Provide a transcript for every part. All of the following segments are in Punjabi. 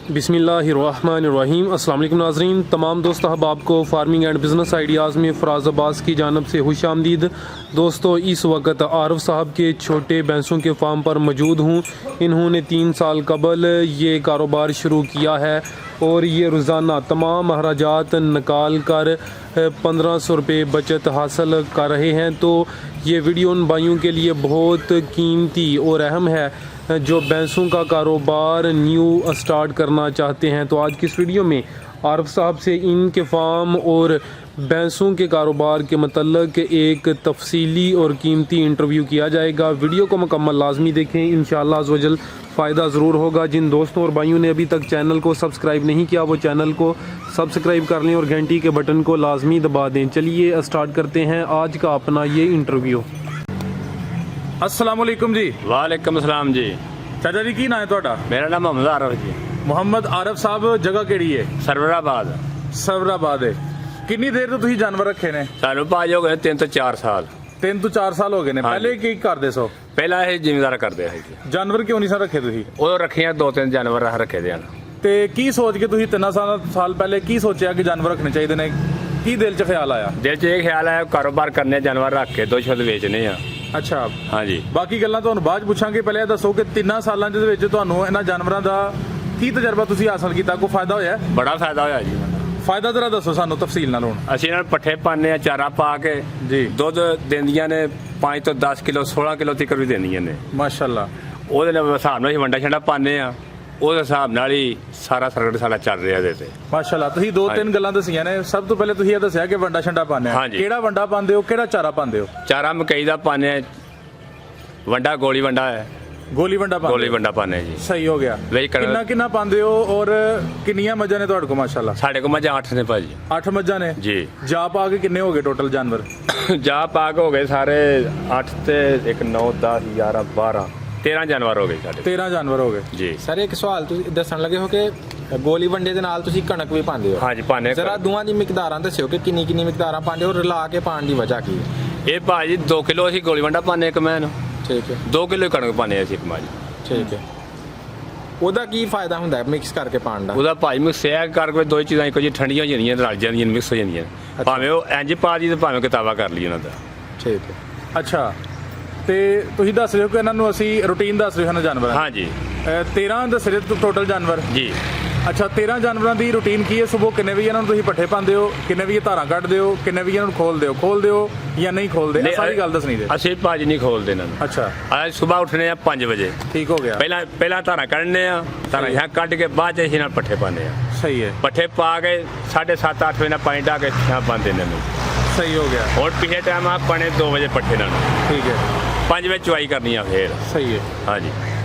बिस्मिल्लाहिर्रहमानिर्रहीम। अस्सलाम वालेकुम नाज़रीन, तमाम दोस्त अहबाब को फार्मिंग एंड बिज़नेस आइडियाज़ में फ़राज़ अब्बास की जानब से खुश आमदीद। दोस्तों, इस वक्त आरफ साहब के छोटे भैंसों के फार्म पर मौजूद हूँ। इन्होंने 3 साल कबल ये कारोबार शुरू किया है और ये रोज़ाना तमाम अखराजात निकाल कर 1500 रुपये बचत हासिल कर रहे हैं। तो ये वीडियो उन भाइयों के लिए बहुत कीमती और अहम है जो भैंसों का कारोबार न्यू स्टार्ट करना चाहते हैं। तो आज की इस वीडियो में आरफ साहब से इनके फार्म और भैंसों के कारोबार के मतलब एक तफसीली और कीमती इंटरव्यू किया जाएगा। वीडियो को मुकम्मल लाजमी देखें, इंशाअल्लाह अज़्ज़ वजल फ़ायदा ज़रूर होगा। जिन दोस्तों और भाइयों ने अभी तक चैनल को सब्सक्राइब नहीं किया वो चैनल को सब्सक्राइब कर लें और घंटी के बटन को लाजमी दबा दें। चलिए स्टार्ट करते हैं आज का अपना ये इंटरव्यू। अस्सलाम वालेकुम जी। वालेकुम सलाम जी। चाचा जी की नाम है ਤੁਹਾਡਾ? मेरा नाम मोहम्मद आरफ जी। ਮੁਹੰਮਦ ਆਰਫ ਸਾਹਿਬ, ਜਗ੍ਹਾ ਕਿਹੜੀ ਹੈ? ਸਰਵਰਾਬਾਦ। ਸਰਵਰਾਬਾਦ ਹੈ। ਕਿੰਨੀ ਦੇਰ ਤੋਂ ਤੁਸੀਂ ਜਾਨਵਰ ਰੱਖੇ ਨੇ? ਸਾਨੂੰ ਭਾਜ ਹੋ ਗਏ 3 ਤੋਂ 4 ਸਾਲ। 3 ਤੋਂ 4 ਸਾਲ ਹੋ ਗਏ ਨੇ। ਪਹਿਲੇ ਕੀ ਕਰਦੇ ਸੋ? ਪਹਿਲਾਂ ਇਹ ਜ਼ਿਮੀਂਦਾਰ ਕਰਦੇ ਸੀ ਜੀ। ਜਾਨਵਰ ਕਿਉਂ ਨਹੀਂ ਸਨ ਰੱਖੇ ਤੁਸੀਂ? ਉਹ ਰੱਖੀਆਂ 2-3 ਜਾਨਵਰ ਰੱਖੇ ਦੇ ਹਨ। ਤੇ ਕੀ ਸੋਚ ਕੇ ਤੁਸੀਂ 3 ਸਾਲ ਪਹਿਲੇ ਕੀ ਸੋਚਿਆ ਕਿ ਜਾਨਵਰ ਰੱਖਣੇ ਚਾਹੀਦੇ ਨੇ? ਕੀ ਦਿਲ 'ਚ ਖਿਆਲ ਆਇਆ? ਦਿਲ 'ਚ ਇਹ ਖਿਆਲ ਆਇਆ ਕਾਰੋਬਾਰ ਕਰਨੇ, ਜਾਨਵਰ ਰੱਖ ਕੇ ਦੋ ਸ਼ੁੱਧ ਵੇਚਣੇ ਆ। ਅੱਛਾ, ਹਾਂਜੀ। ਬਾਕੀ ਗੱਲਾਂ ਤੁਹਾਨੂੰ ਬਾਅਦ 'ਚ ਪੁੱਛਾਂਗੇ। ਪਹਿਲੇ ਇਹ ਦੱਸੋ ਕਿ 3 ਸਾਲਾਂ ਦੇ ਵਿੱਚ ਤੁਹਾਨੂੰ ਇਹਨਾਂ ਜਾਨਵਰਾਂ ਦਾ ਕੀ ਤਜਰਬਾ ਤੁਸੀਂ ਹਾਸਲ ਕੀਤਾ? ਕੋਈ ਫਾਇਦਾ ਹੋਇਆ? ਬੜਾ ਫਾਇਦਾ ਹੋਇਆ ਜੀ। ਫਾਇਦਾ ਜ਼ਰਾ ਦੱਸੋ ਸਾਨੂੰ ਤਫਸੀਲ ਨਾਲ। ਹੁਣ ਅਸੀਂ ਇਹਨਾਂ ਨੂੰ ਪੱਠੇ ਪਾਉਂਦੇ ਆ, ਚਾਰਾ ਪਾ ਕੇ ਜੀ। ਦੁੱਧ ਦਿੰਦੀਆਂ ਨੇ 5 ਤੋਂ 10 ਕਿਲੋ 16 ਕਿਲੋ ਤੱਕ ਵੀ ਦਿੰਦੀਆਂ ਨੇ। ਮਾਸ਼ਾਅੱਲਾ। ਉਹਦੇ ਨਾਲ ਹਿਸਾਬ ਨਾਲ ਅਸੀਂ ਵੰਡਾ ਛੰਡਾ ਪਾਉਂਦੇ ਆ, ਉਹਦੇ ਹਿਸਾਬ ਨਾਲ ਹੀ ਸਾਰਾ ਸਰਕਟ ਸਾਡਾ ਚੱਲ ਰਿਹਾ ਇਹਦੇ ਤੇ। ਮਾਸ਼ਾਅੱਲਾ, ਤੁਸੀਂ 2-3 ਗੱਲਾਂ ਦੱਸੀਆਂ ਨੇ। ਸਭ ਤੋਂ ਪਹਿਲੇ ਤੁਸੀਂ ਇਹ ਦੱਸਿਆ ਕਿ ਵੰਡਾ ਛੰਡਾ ਪਾਉਂਦੇ ਆ। ਹਾਂਜੀ। ਕਿਹੜਾ ਵੰਡਾ ਪਾਉਂਦੇ ਹੋ, ਕਿਹੜਾ ਚਾਰਾ ਪਾਉਂਦੇ ਹੋ? ਚਾਰਾ ਮਕਈ ਦਾ ਪਾਉਂਦੇ ਆ, ਵੰਡਾ ਗੋਲੀ ਵੰਡਾ ਹੈ, ਗੋਲੀ ਵੰਡਾ ਪਾਉਂਦੇ ਗੋਲੀ ਹੋ? ਵੰਡਾ ਪਾਉਂਦੇ ਜੀ। ਸਹੀ ਹੋ ਗਿਆ। ਲਈ ਕਿੰਨਾ ਕਿੰਨਾ ਪਾਉਂਦੇ ਹੋ ਔਰ ਕਿੰਨੀਆਂ ਮੱਝਾਂ ਨੇ ਤੁਹਾਡੇ ਕੋਲ? ਮਾਸ਼ਾਅੱਲਾ ਸਾਡੇ ਕੋਲ ਮੱਝਾਂ 8 ਨੇ ਭਾਜੀ। 8 ਮੱਝਾਂ ਨੇ ਜੀ। ਜਾ ਪਾ ਕੇ ਕਿੰਨੇ ਹੋ ਗਏ ਟੋਟਲ ਜਾਨਵਰ? ਜਾ ਪਾਕ ਹੋ ਗਏ ਸਾਰੇ 8 ਤੇ 1 9 10 11 12 13 ਜਾਨਵਰ ਹੋ ਗਏ ਸਾਡੇ। 13 ਜਾਨਵਰ ਹੋ ਗਏ ਜੀ। ਸਰ ਇੱਕ ਸਵਾਲ ਤੁਸੀਂ ਦੱਸਣ ਲੱਗੇ ਹੋ ਕਿ ਗੋਲੀ ਵੰਡੇ ਦੇ ਨਾਲ ਤੁਸੀਂ ਕਣਕ ਵੀ ਪਾਉਂਦੇ ਹੋ। ਹਾਂਜੀ ਪਾਣੇ। ਜ਼ਰਾ ਦੋਵਾਂ ਦੀ ਮਿਕਦਾਰਾਂ ਦੱਸਿਓ ਕਿ ਕਿੰਨੀ ਕਿੰਨੀ ਮਿਕਦਾਰਾਂ ਪਾਉਂਦੇ ਹੋ, ਰਲਾ ਕੇ ਪਾਉਣ ਦੀ ਵਜ੍ਹਾ ਕੀ ਹੈ? ਇਹ ਭਾਜੀ 2 ਕਿਲੋ ਅਸੀਂ ਗੋਲੀ ਵੰਡਾ ਪਾਣੇ ਇੱਕ ਮੈਂ ਨੂੰ, ਠੀਕ ਹੈ 2 ਕਿਲੋ ਕਣਕ ਪਾਣੇ ਅਸੀਂ ਇੱਕ ਮਾਜੀ। ਠੀਕ ਹੈ। ਉਹਦਾ ਕੀ ਫਾਇਦਾ ਹੁੰਦਾ ਹੈ ਮਿਕਸ ਕਰਕੇ ਪਾਉਣ ਦਾ? ਉਹਦਾ ਭਾਜੀ ਮਿਕਸ ਇਹ ਕਰਕੇ ਦੋ ਚੀਜ਼ਾਂ ਇੱਕੋ ਜਿਹੀ ਠੰਡੀਆਂ ਹੋ ਜਾਂਦੀਆਂ, ਰਲ ਜਾਂਦੀਆਂ, ਮਿਕਸ ਹੋ ਜਾਂਦੀਆਂ। ਭਾਵੇਂ ਉਹ ਇੰਜ ਪਾ ਦੀ ਤੇ ਭਾਵੇਂ ਕਿਤਾਬਾ ਕਰ ਲਈ ਉਹਨਾਂ ਦਾ। ਠੀਕ ਹੈ। ਅੱਛਾ, ਤੇ ਤੁਸੀਂ ਦੱਸ ਰਹੇ ਹੋ ਕਿ ਇਹਨਾਂ ਨੂੰ ਅਸੀਂ ਰੂਟੀਨ ਦੱਸ ਰਹੇ ਹਾਂ ਜਾਨਵਰਾਂ ਦੀ। ਹਾਂਜੀ 13 ਦੱਸ ਰਹੇ ਟੋਟਲ ਜਾਨਵਰ? ਜੀ। ਅੱਛਾ, 13 ਜਾਨਵਰਾਂ ਦੀ ਰੂਟੀਨ ਕੀ ਹੈ? ਸਵੇਰ ਕਿੰਨੇ ਵਜੇ ਇਹਨਾਂ ਨੂੰ ਤੁਸੀਂ ਪੱਠੇ ਪਾਉਂਦੇ ਹੋ, ਕਿੰਨੇ ਵਜੇ ਧਾਰਾਂ ਕੱਢਦੇ ਹੋ, ਕਿੰਨੇ ਵਜੇ ਇਹਨਾਂ ਨੂੰ ਖੋਲਦੇ ਹੋ ਜਾਂ ਨਹੀਂ ਖੋਲਦੇ? ਇਹ ਸਾਰੀ ਗੱਲ ਦੱਸਣੀ ਜੇ। ਅਸੀਂ ਭਾਜੀ ਨਹੀਂ ਖੋਲਦੇ ਇਹਨਾਂ ਨੂੰ। ਅੱਛਾ, ਅੱਜ ਸਵੇਰ ਉੱਠਣੇ ਆ 5 ਵਜੇ। ਠੀਕ ਹੋ ਗਿਆ। ਪਹਿਲਾਂ ਧਾਰਾਂ ਕੱਢਣੇ ਆ, ਧਾਰਾਂ यहाँ ਕੱਢ ਕੇ ਬਾਅਦ 'ਚ ਅਸੀਂ ਨਾਲ ਪੱਠੇ ਪਾਉਂਦੇ ਆ। ਸਹੀ ਹੈ। ਪੱਠੇ ਪਾ ਕੇ 7:30 8 ਵਜੇ ਨਾਲ ਪਾਣੀ ਢਾ ਕੇ ਛਾਂ ਪਾਉਂਦੇ ਨੇ ਨੂੰ। ਸਹੀ ਹੋ ਗਿਆ। ਹੁਣ ਪਿਛਲੇ ਟਾਈਮ ਆ ਪਾਣੇ 2 ਵਜੇ ਪੱਠੇ ਨਾਲ ਠੀਕ ਹੈ। 5 ਵਜੇ ਚੁਆਈ ਕਰਨੀ ਆ ਫੇਰ। ਸਹੀ ਹੈ। ਹਾਂਜੀ।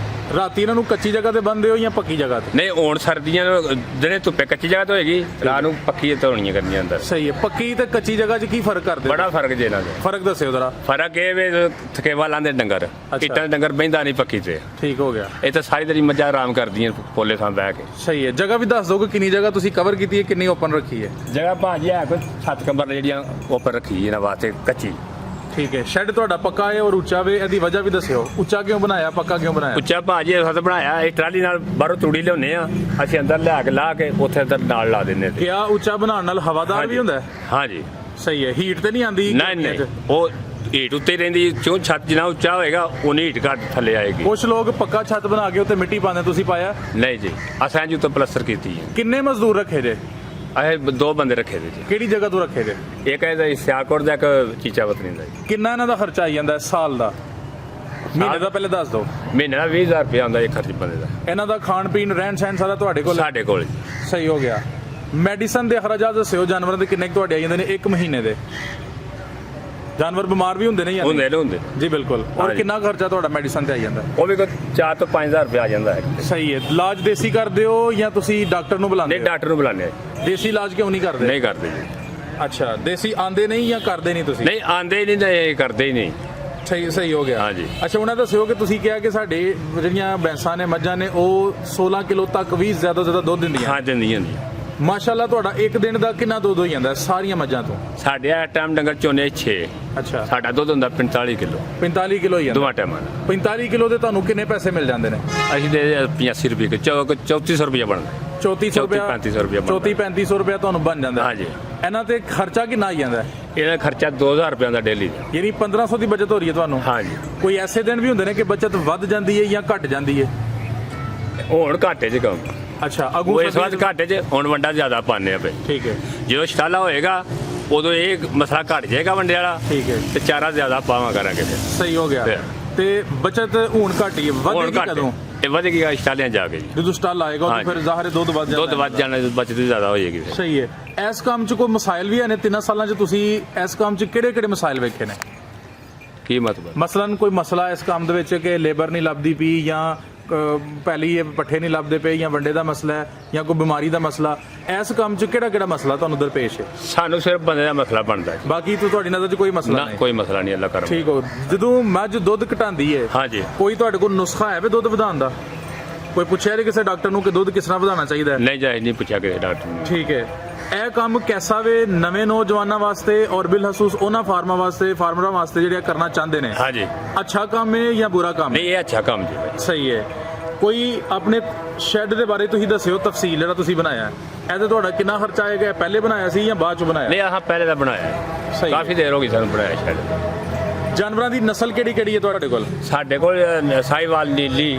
ਰਾਤੀ ਇਹਨਾਂ ਨੂੰ ਕੱਚੀ ਜਗ੍ਹਾ ਤੇ ਬੰਨਦੇ ਹੋ ਜਾਂ ਪੱਕੀ ਜਗ੍ਹਾ ਤੇ? ਨਹੀਂ ਹੁਣ ਸਰਦੀਆਂ ਨੂੰ ਦਿਨੇ ਧੁੱਪੇ ਕੱਚੀ ਜਗ੍ਹਾ ਤੇ ਹੋਏਗੀ, ਰਾਤ ਨੂੰ ਪੱਕੀ ਧੋਣੀਆਂ ਕਰਨੀਆਂ ਅੰਦਰ। ਸਹੀ ਹੈ। ਪੱਕੀ ਤੇ ਕੱਚੀ ਜਗ੍ਹਾ 'ਚ ਕੀ ਫਰਕ ਕਰਦੇ ਹੋ? ਬੜਾ ਫਰਕ ਜੇ ਇਹਨਾਂ ਦਾ। ਫਰਕ ਦੱਸਿਓ ਜ਼ਰਾ। ਫਰਕ ਇਹ ਵੇ ਥਕੇਵਾ ਲਾਂਦੇ ਡੰਗਰ, ਇੱਟਾਂ ਦੇ ਡੰਗਰ ਬਹਿੰਦਾ ਨਹੀਂ ਪੱਕੀ ਤੇ। ਠੀਕ ਹੋ ਗਿਆ। ਇਹ ਤਾਂ ਸਾਰੀ ਦਿਨ ਮੱਝਾਂ ਆਰਾਮ ਕਰਦੀਆਂ ਪੋਲੇ ਥਾਂ ਬਹਿ ਕੇ। ਸਹੀ ਹੈ। ਜਗ੍ਹਾ ਵੀ ਦੱਸ ਦਿਓ ਕਿ ਕਿੰਨੀ ਜਗ੍ਹਾ ਤੁਸੀਂ ਕਵਰ ਕੀਤੀ ਹੈ, ਕਿੰਨੀ ਓਪਨ ਰੱਖੀ ਹੈ? ਜਗ੍ਹਾ ਭਾਜੀ ਹੈ ਕੋਈ 7 ਕਮਰ ਜਿਹੜੀਆਂ ਉੱਪਰ ਰੱਖੀ ਇਹਨਾਂ ਵਾਸਤੇ ਕੱਚੀ। ਠੀਕ ਹੈ। ਸ਼ੈੱਡ ਤੁਹਾਡਾ ਪੱਕਾ ਹੈ ਔਰ ਉੱਚਾ ਵੇ, ਇਹਦੀ ਵਜ੍ਹਾ ਵੀ ਦੱਸਿਓ। ਉੱਚਾ ਕਿਉਂ ਬਣਾਇਆ, ਪੱਕਾ ਕਿਉਂ ਬਣਾਇਆ? ਉੱਚਾ ਭਾਜੀ ਇਸ ਵਾਸਤੇ ਬਣਾਇਆ, ਇਹ ਟਰਾਲੀ ਨਾਲ ਬਾਹਰੋਂ ਤੂੜੀ ਲਿਆਉਂਦੇ ਆ ਅਸੀਂ, ਅੰਦਰ ਲਿਆ ਕੇ ਲਾ ਕੇ ਉੱਥੇ ਅੰਦਰ ਨਾਲ ਲਾ ਦਿੰਦੇ ਤੇ। ਕਿਆ ਉੱਚਾ ਬਣਾਉਣ ਨਾਲ ਹਵਾਦਾਰ ਵੀ ਹੁੰਦਾ ਹੈ? ਹਾਂਜੀ। ਸਹੀ ਹੈ। ਹੀਟ ਤੇ ਨਹੀਂ ਆਉਂਦੀ? ਨਹੀਂ ਉਹ ਹੀਟ ਉੱਤੇ ਰਹਿੰਦੀ, ਕਿਉਂ ਛੱਤ ਜਿੰਨਾ ਉੱਚਾ ਹੋਏਗਾ ਉਨੀ ਹੀਟ ਘੱਟ ਥੱਲੇ ਆਏਗੀ। ਕੁਝ ਲੋਕ ਪੱਕਾ ਛੱਤ ਬਣਾ ਕੇ ਉੱਤੇ ਮਿੱਟੀ ਪਾਉਂਦੇ, ਤੁਸੀਂ ਪਾਇਆ? ਨਹੀਂ ਜੀ, ਅਸਾਂ ਜੀ ਉੱਤੇ ਪਲਸਤਰ ਕੀਤੀ ਹੈ। ਕਿੰਨੇ ਮਜ਼ਦੂਰ ਰੱਖੇ ਜੇ? ਅਸੀਂ 2 ਬੰਦੇ ਰੱਖੇ ਦੇ ਜੀ। ਕਿਹੜੀ ਜਗ੍ਹਾ ਤੋਂ ਰੱਖੇ ਜੇ? ਇੱਕ ਇਹਦਾ ਸਿਆਲਕੋਟ ਦਾ, ਇੱਕ ਚੀਚਾ ਵਤਨੀ ਦਾ ਜੀ। ਕਿੰਨਾ ਇਹਨਾਂ ਦਾ ਖਰਚਾ ਆਈ ਜਾਂਦਾ ਸਾਲ ਦਾ? ਮਹੀਨੇ ਦਾ ਪਹਿਲੇ ਦੱਸ ਦਿਓ। ਮਹੀਨੇ ਦਾ 20000 ਰੁਪਇਆ ਆਉਂਦਾ ਇੱਕ ਖਰਚ ਬੰਦੇ ਦਾ। ਇਹਨਾਂ ਦਾ ਖਾਣ ਪੀਣ ਰਹਿਣ ਸਹਿਣ ਸਾਰਾ ਤੁਹਾਡੇ ਕੋਲ? ਸਾਡੇ ਕੋਲ। ਸਹੀ ਹੋ ਗਿਆ। ਮੈਡੀਸਨ ਦੇ ਅਖਰਾਜਾਤ ਦੱਸਿਓ ਜਾਨਵਰਾਂ ਦੇ ਕਿੰਨੇ ਕੁ ਤੁਹਾਡੇ ਆ ਜਾਂਦੇ ਨੇ ਇੱਕ ਮਹੀਨੇ ਦੇ? ਜਾਨਵਰ ਬਿਮਾਰ ਵੀ ਹੁੰਦੇ ਨੇ ਜਾਂ ਨਹੀਂ? ਹੁੰਦੇ ਜੀ ਬਿਲਕੁਲ। ਔਰ ਕਿੰਨਾ ਖਰਚਾ ਤੁਹਾਡਾ ਮੈਡੀਸਨ ਤੇ ਆ ਜਾਂਦਾ? ਉਹ ਵੀ ਕੋਈ 4 ਤੋਂ 5000 ਰੁਪਇਆ ਆ ਜਾਂਦਾ ਹੈ। ਸਹੀ ਹੈ। ਇਲਾਜ ਦੇਸੀ ਕਰਦੇ ਹੋ ਜਾਂ ਤੁਸੀਂ ਡਾਕਟਰ ਨੂੰ ਬੁਲਾਉਂਦੇ ਨਹੀਂ ਹੋ? ਡਾਕਟਰ ਨੂੰ ਬੁਲਾਉਂਦੇ ਆ। ਦੇਸੀ ਇਲਾਜ ਕਿਉਂ ਨਹੀਂ ਕਰਦੇ? ਨਹੀਂ ਕਰਦੇ ਜੀ। ਅੱਛਾ, ਦੇਸੀ ਆਂਦੇ ਨਹੀਂ ਜਾਂ ਕਰਦੇ ਨਹੀਂ ਤੁਸੀਂ? ਨਹੀਂ ਆਂਦੇ ਹੀ ਨਹੀਂ ਤਾਂ ਇਹ ਕਰਦੇ ਹੀ ਨਹੀਂ। ਸਹੀ ਹੋ ਗਿਆ। ਹਾਂਜੀ। ਅੱਛਾ, ਉਹਨਾਂ ਦੱਸਿਓ ਕਿ ਤੁਸੀਂ ਕਿਹਾ ਕਿ ਸਾਡੇ ਜਿਹੜੀਆਂ ਭੈਂਸਾਂ ਨੇ, ਮੱਝਾਂ ਨੇ, ਉਹ 16 ਕਿਲੋ ਤੱਕ ਵੀ ਜ਼ਿਆਦਾ ਤੋਂ ਦਿੰਦੀਆਂ। ਹਾਂ ਦਿੰਦੀਆਂ ਜੀ। ਮਾਸ਼ਾਅੱਲਾ, ਤੁਹਾਡਾ ਇੱਕ ਦਿਨ ਦਾ ਕਿੰਨਾ ਦੁੱਧ ਹੋ ਜਾਂਦਾ ਸਾਰੀਆਂ ਮੱਝਾਂ ਤੋਂ? ਸਾਡੇ ਆ ਟਾਈਮ ਡੰਗਰ ਚੋਨੇ 6। ਅੱਛਾ, ਸਾਡਾ ਦੁੱਧ ਹੁੰਦਾ 45 ਕਿਲੋ 45 ਕਿਲੋ ਹੀ ਜਾਂਦਾ। ਦੋਵਾਂ ਟਾਈਮਾਂ ਦਾ। 45 ਕਿਲੋ ਦੇ ਤੁਹਾਨੂੰ ਕਿੰਨੇ ਪੈਸੇ ਮਿਲ ਜਾਂਦੇ ਨੇ? ਅਸੀਂ ਦੇ 85 ਰੁਪਏ 3400 ਰੁਪਏ ਬਣਦਾ। 3400 ਰੁਪਏ 3500 ਰੁਪਏ 3500 ਰੁਪਏ ਤੁਹਾਨੂੰ ਬਣ ਜਾਂਦਾ ਹੈ। ਹਾਂਜੀ। ਇਹਨਾਂ ਤੇ ਖਰਚਾ ਕਿੰਨਾ ਆ ਜਾਂਦਾ ਹੈ? ਇਹਦਾ ਖਰਚਾ 2000 ਰੁਪਏ ਦਾ ਡੇਲੀ ਦਾ। ਯਾਨੀ 1500 ਦੀ ਬਚਤ ਹੋ ਰਹੀ ਹੈ ਤੁਹਾਨੂੰ। ਹਾਂਜੀ। ਕੋਈ ਐਸੇ ਦਿਨ ਵੀ ਹੁੰਦੇ ਨੇ ਕਿ ਬਚਤ ਵੱਧ ਜਾਂਦੀ ਹੈ ਜਾਂ ਘਟ ਜਾਂਦੀ ਹੈ? ਹੁਣ ਘਾਟੇ 'ਚ ਕੰਮ, ਅੱਛਾ, ਉਹ ਅਗੂ ਇਸ ਵਾਰ ਘਾਟੇ 'ਚ, ਹੁਣ ਵੰਡਾ ਜ਼ਿਆਦਾ ਪਾਉਂਦੇ ਆ ਪਏ। ਠੀਕ ਹੈ, ਹੁਣ ਛਟਾਲਾ ਹੋਏਗਾ ਉਦੋਂ ਇਹ ਮਸਲਾ ਘਟ ਜਾਏਗਾ ਵੰਡੇ ਵਾਲਾ, ਠੀਕ ਹੈ, ਤੇ ਚਾਰਾ ਜ਼ਿਆਦਾ ਪਾਵਾਂ ਕਰਾਂਗੇ ਫਿਰ। ਸਹੀ ਹੋ ਗਿਆ। ਫਿਰ। ਤੇ ਬਚਤ ਹੁਣ ਘਟੀ ਹੈ, ਹੁਣ ਵਧੇਗੀ ਘੱਟ ਕਦੋਂ? ਇਹ ਵਧੇਗੀ ਛਟਾਲਿਆਂ ਜਾ ਕੇ ਜੀ। ਜਦੋਂ ਸਟਾਲ ਆਏਗਾ ਉਦੋਂ ਹਾਂਜੀ। ਫਿਰ ਜ਼ਾਹਰ ਹੈ ਦੁੱਧ ਵੱਧ ਜਾਣਾ। ਦੁੱਧ ਵੱਧ ਜਾਣਾ, ਬਚਤ ਜ਼ਿਆਦਾ ਹੋ ਜਾਏਗੀ ਫਿਰ। ਸਹੀ ਹੈ। ਇਸ ਕੰਮ 'ਚ ਕੋਈ ਮਸਾਇਲ ਵੀ ਨੇ 3 ਸਾਲਾਂ 'ਚ? ਤੁਸੀਂ ਇਸ ਕੰਮ 'ਚ ਕਿਹੜੇ ਮਸਾਇਲ ਵੇਖੇ ਨੇ? ਕੀ ਮਤਲਬ? ਮਸਲਨ ਕੋਈ ਮਸਲਾ ਇਸ ਕੰਮ ਦੇ ਵਿੱਚ ਕਿ ਲੇਬਰ ਨਹੀਂ ਲੱਭਦੀ ਪਈ, ਜਾਂ ਪਹਿਲੀ ਇਹ ਪੱਠੇ ਨਹੀਂ ਲੱਭਦੇ ਪਏ, ਜਾਂ ਵੰਡੇ ਦਾ ਮਸਲਾ ਹੈ, ਜਾਂ ਕੋਈ ਬਿਮਾਰੀ ਦਾ ਮਸਲਾ? ਇਸ ਕੰਮ 'ਚ ਕਿਹੜਾ ਮਸਲਾ ਤੁਹਾਨੂੰ ਦਰਪੇਸ਼ ਹੈ? ਸਾਨੂੰ ਸਿਰਫ ਬੰਦੇ ਦਾ ਮਸਲਾ ਬਣਦਾ ਹੈ, ਬਾਕੀ ਤਾਂ ਤੁਹਾਡੀ ਨਜ਼ਰ 'ਚ ਕੋਈ ਮਸਲਾ ਨਾ ਨਹੀਂ? ਕੋਈ ਮਸਲਾ ਨਹੀਂ, ਅੱਲਾ ਕਰਮ। ਠੀਕ ਹੋ। ਜਦੋਂ ਮੱਝ ਦੁੱਧ ਘਟਾਉਂਦੀ ਹੈ, ਹਾਂਜੀ। ਕੋਈ ਤੁਹਾਡੇ ਕੋਲ ਨੁਸਖਾ ਹੈ ਵੀ ਦੁੱਧ ਵਧਾਉਣ ਦਾ? ਕੋਈ ਪੁੱਛਿਆ ਨਹੀਂ ਕਿਸੇ ਡਾਕਟਰ ਨੂੰ ਕਿ ਦੁੱਧ ਕਿਸ ਤਰ੍ਹਾਂ ਵਧਾਉਣਾ ਚਾਹੀਦਾ ਹੈ? ਨਹੀਂ ਜਾਇਜ਼ ਨਹੀਂ ਪੁੱਛਿਆ ਕਿਸੇ ਡਾਕਟਰ ਨੇ। ਠੀਕ ਹੈ। ਇਹ ਕੰਮ ਕੈਸਾ ਵੇ ਨਵੇਂ ਨੌਜਵਾਨਾਂ ਵਾਸਤੇ ਔਰ ਬਿਲਖਸੂਸ ਉਹਨਾਂ ਫਾਰਮਰਾਂ ਵਾਸਤੇ ਜਿਹੜੇ ਕਰਨਾ ਚਾਹੁੰਦੇ ਨੇ? ਹਾਂਜੀ। ਅੱਛਾ ਕੰਮ ਹੈ ਜਾਂ ਬੁਰਾ ਕੰਮ ਹੈ? ਨਹੀਂ, ਇਹ ਅੱਛਾ ਕੰਮ ਜੀ ਭਾਈ। ਸਹੀ ਹੈ। ਕੋਈ ਆਪਣੇ ਸ਼ੈੱਡ ਦੇ ਬਾਰੇ ਤੁਸੀਂ ਦੱਸਿਓ ਤਫਸੀਲ, ਜਿਹੜਾ ਤੁਸੀਂ ਬਣਾਇਆ ਹੈ। ਇਹਦੇ ਤੁਹਾਡਾ ਕਿੰਨਾ ਖਰਚਾ ਆਏਗਾ? ਪਹਿਲੇ ਬਣਾਇਆ ਸੀ ਜਾਂ ਬਾਅਦ ਚ ਬਣਾਇਆ? ਨਹੀਂ, ਆਹ ਪਹਿਲੇ ਦਾ ਬਣਾਇਆ ਹੈ। ਸਹੀ। ਕਾਫੀ ਦੇਰ ਹੋ ਗਈ ਸਾਨੂੰ ਬਣਾਇਆ ਸ਼ਾਇਦ। ਜਾਨਵਰਾਂ ਦੀ ਨਸਲ ਕਿਹੜੀ ਹੈ ਤੁਹਾਡੇ ਕੋਲ? ਸਾਡੇ ਕੋਲ ਸਾਹੀਵਾਲ, ਨੀਲੀ,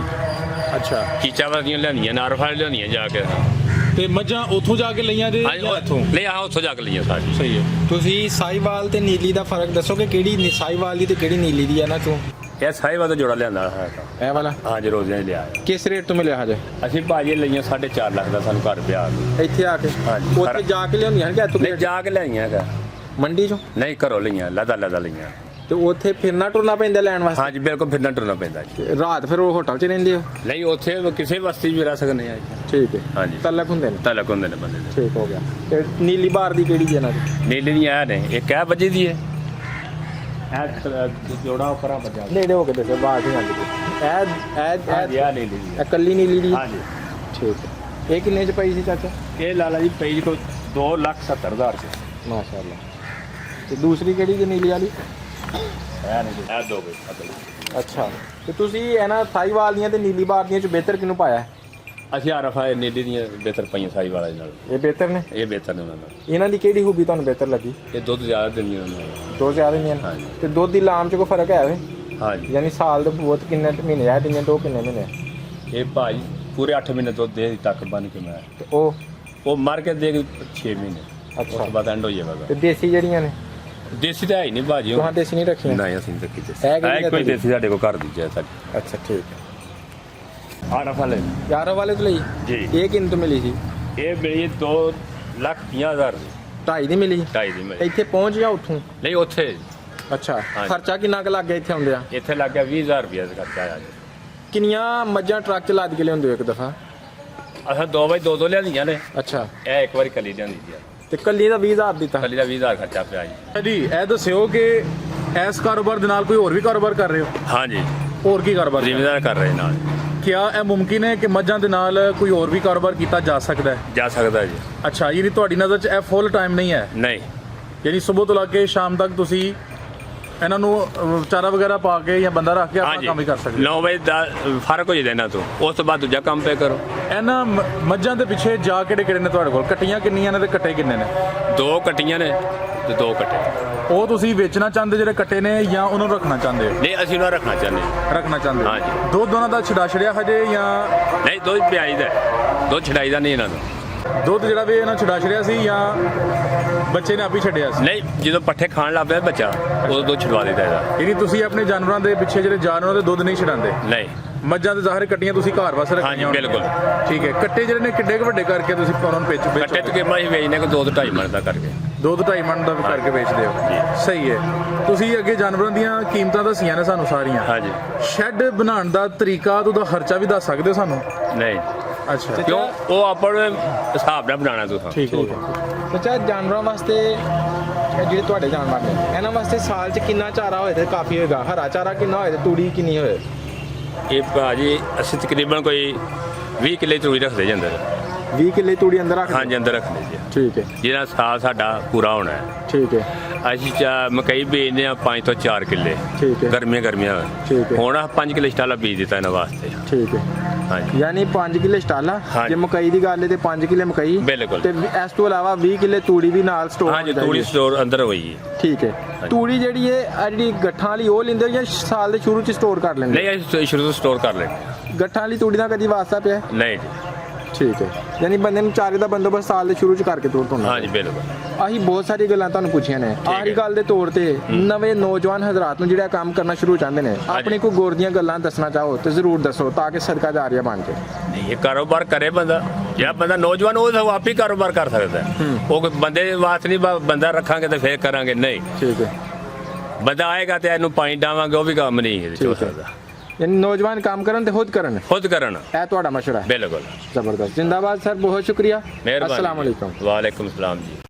ਅੱਛਾ। ਚੀਚਾਵਾਲ ਦੀਆਂ ਲਿਆਂਦੀਆਂ, ਨਾਰਫਲ ਲਿਆਂਦੀਆਂ ਜਾ ਕੇ। ਤੇ ਮੱਝਾਂ ਉੱਥੋਂ ਜਾ ਕੇ ਲਈਆਂ ਜੇ ਹਾਂਜੀ, ਜਾਂ ਇੱਥੋਂ? ਨਹੀਂ, ਆਹ ਉੱਥੋਂ ਜਾ ਕੇ ਲਈਆਂ ਸਾਡੀ। ਸਹੀ ਹੈ। ਤੁਸੀਂ ਸਾਹੀਵਾਲ ਤੇ ਨੀਲੀ ਦਾ ਫਰਕ ਦੱਸੋਗੇ, ਕਿਹੜੀ ਸਾਹੀਵਾਲ ਦੀ ਤੇ ਕਿਹੜੀ ਨੀਲੀ ਦੀ ਹੈ ਨਾ ਚੋਂ? ਇਹ ਸਾਹੀਵਾਲ ਦਾ ਜੋੜਾ ਲਿਆਂਦਾ ਹੈ। ਇਹ ਵਾਲਾ ਹਾਂਜੀ, ਰੋਜ਼ਿਆਂ ਹੀ ਲਿਆ ਹੈ। ਕਿਸ ਰੇਟ ਤੋਂ ਮਿਲਿਆ ਹਜੇ? ਅਸੀਂ ਭਾਜੀ ਲਈਆਂ 4.5 ਲੱਖ ਦਾ ਸਾਨੂੰ ਘਰ ਪਿਆ। ਇੱਥੇ ਆ ਕੇ? ਹਾਂਜੀ। ਉੱਥੇ ਜਾ ਕੇ ਲਿਆਉਂਦੀਆਂ ਨੇ ਕਿ ਇੱਥੋਂ? ਨਹੀਂ, ਜਾ ਕੇ ਲਿਆਈਆਂ ਹੈਗਾ। ਮੰਡੀ ਚੋਂ? ਨਹੀਂ, ਘਰੋਂ ਲਈਆਂ, ਲਦਾ ਲਈਆਂ। ਤੇ ਉੱਥੇ ਫਿਰਨਾ ਟੁਰਨਾ ਪੈਂਦਾ ਲੈਣ ਵਾਸਤੇ? ਹਾਂਜੀ, ਬਿਲਕੁਲ ਫਿਰਨਾ ਟੁਰਨਾ ਪੈਂਦਾ ਜੀ। ਤੇ ਰਾਤ ਫਿਰ ਉਹ ਹੋਟਲ 'ਚ ਰਹਿੰਦੇ ਹੋ? ਨਹੀਂ, ਉੱਥੇ ਕਿਸੇ ਬਸਤੀ 'ਚ ਵੀ ਰਹਿ ਸਕਦੇ ਆ ਜੀ। ਠੀਕ ਹੈ। ਹਾਂਜੀ। ਤਲਕ ਹੁੰਦੇ ਨੇ? ਤਲਕ ਹੁੰਦੇ ਨੇ ਬੰਦੇ ਦੇ। ਠੀਕ ਹੋ ਗਿਆ। ਤੇ ਨੀਲੀ ਬਾਰ ਦੀ ਕਿਹੜੀ ਹੈ ਇਹਨਾਂ ਦੀ? ਨੀਲੀ ਦੀਆਂ ਇਹ ਨੇ, ਇੱਕ ਇਹ ਵੱਜੀ ਦੀ ਹੈ, ਇਹ ਜੋੜਾ ਉੱਪਰਾਂ ਵੱਜਾ। ਨੇੜੇ ਹੋ ਕੇ ਦੱਸੋ, ਬਾਤ ਨਹੀਂ ਆਉਂਦੀ। ਇਹ ਇਹ ਨੀਲੀ ਦੀ ਇਹ ਕੱਲੀ ਨੀਲੀ ਦੀ? ਹਾਂਜੀ। ਠੀਕ ਹੈ। ਇਹ ਕਿੰਨੇ 'ਚ ਪਈ ਸੀ ਚਾਚਾ? ਇਹ ਲਾਲਾ ਜੀ ਪਈ ਕੋ 2,70,000 ਚ। ਮਾਸ਼ਾਅੱਲਾ। ਤੇ ਦੂਸਰੀ ਕਿਹੜੀ ਜੀ ਨੀਲੀ ਵਾਲੀ? ਇਹ ਨਹੀਂ, ਇਹ ਦੋ ਬਈ। ਅੱਛਾ। ਤੇ ਤੁਸੀਂ ਇਹਨਾਂ ਸਾਹੀਵਾਲ ਦੀਆਂ ਤੇ ਨੀਲੀ ਬਾਰ ਦੀਆਂ 'ਚ ਬਿਹਤਰ ਕਿਹਨੂੰ ਪਾਇਆ ਹੈ? ਅਸੀਂ ਆਰਫਾ ਨੀਲੀ ਦੀਆਂ ਬਿਹਤਰ ਪਈਆਂ ਸਾਹੀਵਾਲ ਦੇ ਨਾਲ। ਇਹ ਬਿਹਤਰ ਨੇ? ਇਹ ਬਿਹਤਰ ਨੇ ਉਹਨਾਂ ਨਾਲ। ਇਹਨਾਂ ਦੀ ਕਿਹੜੀ ਖੂਬੀ ਤੁਹਾਨੂੰ ਬਿਹਤਰ ਲੱਗੀ? ਇਹ ਦੁੱਧ ਜ਼ਿਆਦਾ ਦਿੰਦੀਆਂ ਉਹਨਾਂ ਨੂੰ। ਦੋ ਜ਼ਿਆਦਾ ਨਹੀਂ ਹਨ? ਹਾਂਜੀ। ਤੇ ਦੁੱਧ ਦੀ ਲਾਮ 'ਚ ਕੋਈ ਫਰਕ ਹੈ ਵੇ? ਹਾਂਜੀ। ਯਾਨੀ ਸਾਲ ਦੇ ਬਹੁਤ ਕਿੰਨੇ ਮਹੀਨੇ ਆ ਦਿੰਦੇ, ਦੋ ਕਿੰਨੇ ਮਹੀਨੇ? ਇਹ ਭਾਈ ਪੂਰੇ 8 ਮਹੀਨੇ ਦੁੱਧ ਦੇ ਤੱਕ ਬਣ ਕੇ ਮੈਂ, ਤੇ ਉਹ ਮਰ ਕੇ ਦੇ 6 ਮਹੀਨੇ। ਉਸ ਅੱਛਾ। ਤੋਂ ਬਾਅਦ ਐਂਡ ਹੋ ਜਾਏਗਾ। ਤੇ ਦੇਸੀ ਜਿਹੜੀਆਂ ਨੇ? ਦੇਸੀ ਤਾਂ ਹੈ ਹੀ ਨਹੀਂ ਭਾਜੀ। ਤੁਹਾਂ ਦੇਸੀ ਨਹੀਂ ਰੱਖੀਆਂ? ਨਹੀਂ, ਅਸੀਂ ਨਹੀਂ ਰੱਖੀ ਦੇਸੀ। ਹੈ ਕਿਹੜੀ ਇਹ ਕੋਈ ਤੁਹਾਡੀ? ਦੇਸੀ ਸਾਡੇ ਕੋਲ ਘਰ ਦੀ ਹੈ ਸਾਡੀ। ਅੱਛਾ, ਠੀਕ ਹੈ। ਆਰਫਾ ਲੈ ਯਾਰਾਂ ਵਾਲੇ ਤੋਂ ਲਈ? ਜੀ। ਇਹ ਕਿੰਨੇ ਤੋਂ ਮਿਲੀ ਸੀ? ਇਹ ਮਿਲੀ 2,50,000 ਦੀ। 2.5 ਦੀ ਮਿਲੀ? 2.5 ਦੀ ਮਿਲੀ। ਇੱਥੇ ਪਹੁੰਚ ਜਾਂ ਉੱਥੋਂ? ਨਹੀਂ, ਉੱਥੇ ਅੱਛਾ। ਹਾਂਜੀ। ਖਰਚਾ ਕਿੰਨਾ ਕੁ ਲੱਗ ਗਿਆ ਇੱਥੇ ਆਉਂਦਿਆਂ? ਇੱਥੇ ਲੱਗ ਗਿਆ 20,000 ਰੁਪਏ ਦਾ ਖਰਚਾ ਆਇਆ ਜੀ। ਕਿੰਨੀਆਂ ਮੱਝਾਂ ਟਰੱਕ 'ਚ ਲੱਦ ਕੇ ਲਿਆਉਂਦੇ ਹੋ ਇੱਕ ਦਫਾ? ਅਸਾਂ 2 ਬਾਈ 2 ਲਿਆਂਦੀਆਂ ਨੇ। ਅੱਛਾ। ਇਹ ਇੱਕ ਵਾਰੀ ਕੱਲੀ ਲਿਆਂਦੀ ਜੀ। ਤੇ ਕੱਲੀ ਦਾ 20,000 ਦਿੱਤਾ? ਕੱਲੀ ਦਾ 20,000 ਖਰਚਾ ਪਿਆ ਜੀ। ਜੀ ਇਹ ਦੱਸਿਓ ਕਿ ਇਸ ਕਾਰੋਬਾਰ ਦੇ ਨਾਲ ਕੋਈ ਹੋਰ ਵੀ ਕਾਰੋਬਾਰ ਕਰ ਰਹੇ ਹੋ? ਹਾਂਜੀ, ਹੋਰ ਕੀ ਕਾਰੋਬਾਰ? ਜ਼ਿਮੀਦਾਰ ਕਰ ਰਹੇ ਨਾਲ। ਕਿਆ ਇਹ ਮੁਮਕਿਨ ਹੈ ਕਿ ਮੱਝਾਂ ਦੇ ਨਾਲ ਕੋਈ ਹੋਰ ਵੀ ਕਾਰੋਬਾਰ ਕੀਤਾ ਜਾ ਸਕਦਾ ਹੈ? ਜਾ ਸਕਦਾ ਜੀ। ਅੱਛਾ, ਯਾਨੀ ਤੁਹਾਡੀ ਨਜ਼ਰ 'ਚ ਇਹ ਫੁੱਲ ਟਾਈਮ ਨਹੀਂ ਹੈ? ਨਹੀਂ, ਯਾਨੀ ਸਵੇਰ ਤੋਂ ਲੈ ਕੇ ਸ਼ਾਮ ਤੱਕ ਤੁਸੀਂ ਇਹਨਾਂ ਨੂੰ ਚਾਰਾ ਵਗੈਰਾ ਪਾ ਕੇ ਜਾਂ ਬੰਦਾ ਰੱਖ ਕੇ ਆਪਣਾ ਹਾਂਜੀ, ਕੰਮ ਵੀ ਕਰ ਸਕਦੇ ਹੋ? 9 ਵਜੇ ਦਾ ਫਰਕ ਹੋ ਜਾਂਦਾ ਇਹਨਾਂ ਤੋਂ। ਉਸ ਤੋਂ ਬਾਅਦ ਦੂਜਾ ਕੰਮ ਪੇ ਕਰੋ। ਇਹਨਾਂ ਮੱਝਾਂ ਦੇ ਪਿੱਛੇ ਜਾ ਕਿਹੜੇ ਨੇ ਤੁਹਾਡੇ ਕੋਲ? ਕੱਟੀਆਂ ਕਿੰਨੀਆਂ ਨੇ ਤੇ ਕੱਟੇ ਕਿੰਨੇ ਨੇ? 2 ਕੱਟੀਆਂ ਨੇ ਤੇ 2 ਕੱਟੇ। ਉਹ ਤੁਸੀਂ ਵੇਚਣਾ ਚਾਹੁੰਦੇ ਜਿਹੜੇ ਕੱਟੇ ਨੇ, ਜਾਂ ਉਹਨਾਂ ਨੂੰ ਰੱਖਣਾ ਚਾਹੁੰਦੇ ਹੋ? ਨਹੀਂ, ਅਸੀਂ ਉਹਨਾਂ ਰੱਖਣਾ ਚਾਹੁੰਦੇ ਹਾਂ। ਰੱਖਣਾ ਚਾਹੁੰਦੇ ਹੋ? ਹਾਂਜੀ। ਦੁੱਧ ਉਹਨਾਂ ਦਾ ਛਿੜਿਆ ਹਜੇ ਜਾਂ? ਨਹੀਂ, ਦੁੱਧ ਪਿਆਈ ਦਾ, ਦੁੱਧ ਛਡਾਈ ਦਾ ਨਹੀਂ ਇਹਨਾਂ ਨੂੰ। ਦੁੱਧ ਜਿਹੜਾ ਵੀ ਇਹਨਾਂ ਛਿੜਿਆ ਸੀ ਜਾਂ ਬੱਚੇ ਨੇ ਆਪ ਹੀ ਛੱਡਿਆ ਸੀ? ਨਹੀਂ, ਜਦੋਂ ਪੱਠੇ ਖਾਣ ਲੱਗ ਪਿਆ ਬੱਚਾ, ਉਦੋਂ ਦੁੱਧ ਛਡਵਾ ਦਿੱਤਾ ਇਹਦਾ। ਯਾਨੀ ਤੁਸੀਂ ਆਪਣੇ ਜਾਨਵਰਾਂ ਦੇ ਪਿੱਛੇ ਜਿਹੜੇ ਜਾਨਵਰਾਂ ਦੇ ਦੁੱਧ ਨਹੀਂ ਛਡਾਉਂਦੇ? ਨਹੀਂ। ਮੱਝਾਂ ਦੇ ਜ਼ਾਹਰ ਕੱਟੀਆਂ ਤੁਸੀਂ ਘਰ ਵਾਸਤੇ ਰੱਖੀਆਂ? ਹਾਂਜੀ, ਬਿਲਕੁਲ। ਠੀਕ ਹੈ। ਕੱਟੇ ਜਿਹੜੇ ਨੇ ਕਿੱਡੇ ਕੁ ਵੱਡੇ ਕਰਕੇ ਤੁਸੀਂ ਉਹਨਾਂ ਨੂੰ ਕੱਟੇ ਤਕਰੀਬਨ ਅਸੀਂ ਵੇਚਨੇ ਕੋ 2 ਤੋਂ 2.5 ਮਣ ਦਾ ਕਰਕੇ। 2 ਤੋਂ 2.5 ਮਣ ਦਾ ਕਰਕੇ ਵੇਚਦੇ ਹੋ? ਸਹੀ ਹੈ। ਤੁਸੀਂ ਅੱਗੇ ਜਾਨਵਰਾਂ ਦੀਆਂ ਕੀਮਤਾਂ ਦੱਸੀਆਂ ਨੇ ਸਾਨੂੰ ਸਾਰੀਆਂ। ਹਾਂਜੀ। ਸ਼ੈੱਡ ਬਣਾਉਣ ਦਾ ਤਰੀਕਾ ਤੇ ਉਹਦਾ ਖਰਚਾ ਵੀ ਦੱਸ ਸਕਦੇ ਹੋ ਸਾਨੂੰ? ਨਹੀਂ। ਅੱਛਾ। ਕਿਉਂ? ਉਹ ਆਪਣੇ ਹਿਸਾਬ ਨਾਲ ਬਣਾਉਣਾ ਤੁਸੀਂ। ਠੀਕ ਹੈ। ਅੱਛਾ, ਜਾਨਵਰਾਂ ਵਾਸਤੇ ਜਿਹੜੇ ਤੁਹਾਡੇ ਜਾਨਵਰ ਨੇ, ਇਹਨਾਂ ਵਾਸਤੇ ਸਾਲ 'ਚ ਕਿੰਨਾ ਚਾਰਾ ਹੋਏ ਤੇ ਕਾਫੀ ਹੋਏਗਾ? ਹਰਾ ਚਾਰਾ ਕਿੰਨਾ ਹੋਏ ਤੇ ਤੂੜੀ ਕਿੰਨੀ ਹੋਏ? ਇਹ ਭਾਜੀ ਅਸੀਂ ਤਕਰੀਬਨ ਕੋਈ 20 ਕਿੱਲੇ ਤੂੜੀ ਰੱਖਦੇ ਜਾਂਦੇ। 20 ਕਿੱਲੇ ਤੂੜੀ ਅੰਦਰ ਰੱਖ? ਹਾਂਜੀ, ਅੰਦਰ ਰੱਖਦੇ ਜੀ। ਠੀਕ ਹੈ। ਜਿਹਦਾ ਸਾਲ ਸਾਡਾ ਪੂਰਾ ਹੋਣਾ ਹੈ। ਠੀਕ ਹੈ। ਅਸੀਂ ਮਕਈ ਬੀਜਦੇ ਆ 5 ਤੋਂ 4 ਕਿੱਲੇ। ਠੀਕ ਹੈ। ਗਰਮੀਆਂ ਠੀਕ ਹੈ। ਹੁਣ 5 ਕਿੱਲੇ ਸਟਾਲਾ ਬੀਜ ਦਿੱਤਾ ਇਹਨਾਂ ਵਾਸਤੇ। ਠੀਕ ਹੈ। ਹਾਂਜੀ। ਯਾਨੀ 5 ਕਿੱਲੇ ਸਟਾਲਾ, ਹਾਂਜੀ। ਜੇ ਮਕਈ ਦੀ ਗੱਲ ਹੈ ਤੇ 5 ਕਿੱਲੇ ਮਕਈ ਬਿਲਕੁਲ। ਤੇ ਇਸ ਤੋਂ ਇਲਾਵਾ 20 ਕਿੱਲੇ ਤੂੜੀ ਵੀ ਨਾਲ ਸਟੋਰ ਹਾਂਜੀ ਤੂੜੀ ਸਟੋਰ ਅੰਦਰ ਹੋਈ ਹੈ। ਠੀਕ ਹੈ। ਤੂੜੀ ਜਿਹੜੀ ਹੈ ਆਹ ਜਿਹੜੀ ਗੱਠਾਂ ਵਾਲੀ ਉਹ ਲੈਂਦੇ ਹੋ ਜਾਂ ਸਾਲ ਦੇ ਸ਼ੁਰੂ ਚ ਸਟੋਰ ਕਰ ਲੈਂਦੇ ਨਹੀਂ ਅਸੀਂ ਸ਼ੁਰੂ ਤੋਂ ਸਟੋਰ ਕਰ ਲੈਂਦੇ ਹੋ? ਗੱਠਾਂ ਵਾਲੀ ਤੂੜੀ ਦਾ ਕਦੀ ਵਾਸਤਾ ਪਿਆ? ਨਹੀਂ ਜੀ। ਠੀਕ ਹੈ। ਯਾਨੀ ਬੰਦੇ ਨੂੰ ਚਾਰੇ ਦਾ ਬੰਦੋਬਸਤ ਸਾਲ ਦੇ ਸ਼ੁਰੂ ਚ ਕਰਕੇ ਤੋਰ ਤੋਂ ਹਾਂਜੀ ਬਿਲਕੁਲ। ਆਹੀ ਬਹੁਤ ਸਾਰੀ ਗੱਲਾਂ ਤੁਹਾਨੂੰ ਪੁੱਛੀਆਂ ਨੇ। ਆਹਰੀ ਗੱਲ ਦੇ ਤੌਰ ਤੇ ਨਵੇਂ ਨੌਜਵਾਨ ਹਜ਼ਰਾਤ ਨੂੰ ਜਿਹੜਾ ਕੰਮ ਕਰਨਾ ਸ਼ੁਰੂ ਚਾਹੁੰਦੇ ਨੇ, ਆਪਣੀ ਕੋਈ ਗੌਰ ਦੀਆਂ ਗੱਲਾਂ ਦੱਸਣਾ ਚਾਹੋ ਤੇ ਜ਼ਰੂਰ ਦੱਸੋ ਤਾਂ ਕਿ ਸਦਕਾ ਜਾਰੀਆ ਬਣ ਜਾਏ। ਇਹ ਕਾਰੋਬਾਰ ਕਰੇ ਬੰਦਾ, ਜਿਹੜਾ ਬੰਦਾ ਨੌਜਵਾਨ ਉਹ ਤਾਂ ਆਪ ਹੀ ਕਾਰੋਬਾਰ ਕਰ ਸਕਦਾ ਹੈ। ਉਹ ਕੋਈ ਬੰਦੇ ਵਾਸਤੇ ਨਹੀਂ ਬੰਦਾ ਰੱਖਾਂਗੇ ਤੇ ਫੇਰ ਕਰਾਂਗੇ, ਨਹੀਂ ਠੀਕ ਹੈ। ਬੰਦਾ ਆਏਗਾ ਤੇ ਇਹਨੂੰ ਪਾਣੀ ਡਾਵਾਂਗੇ, ਉਹ ਵੀ ਕੰਮ ਨਹੀਂ ਇਹਦੇ ਚ ਹੋ ਠੀਕ ਹੈ। ਸਕਦਾ। ਯਾਨੀ ਨੌਜਵਾਨ ਕੰਮ ਕਰਨ ਤੇ ਖੁਦ ਕਰਨ, ਖੁਦ ਕਰਨ ਇਹ ਤੁਹਾਡਾ ਮਸ਼ਵਰਾ ਹੈ। ਬਿਲਕੁਲ। ਜ਼ਬਰਦਸਤ। ਜਿੰਦਾਬਾਦ ਸਰ, ਬਹੁਤ ਸ਼ੁਕਰੀਆ। ਮਿਹਰਬਾਨੀ। अस्सलाम वालेकुम। ਵਾਲੇकुम सलाम जी।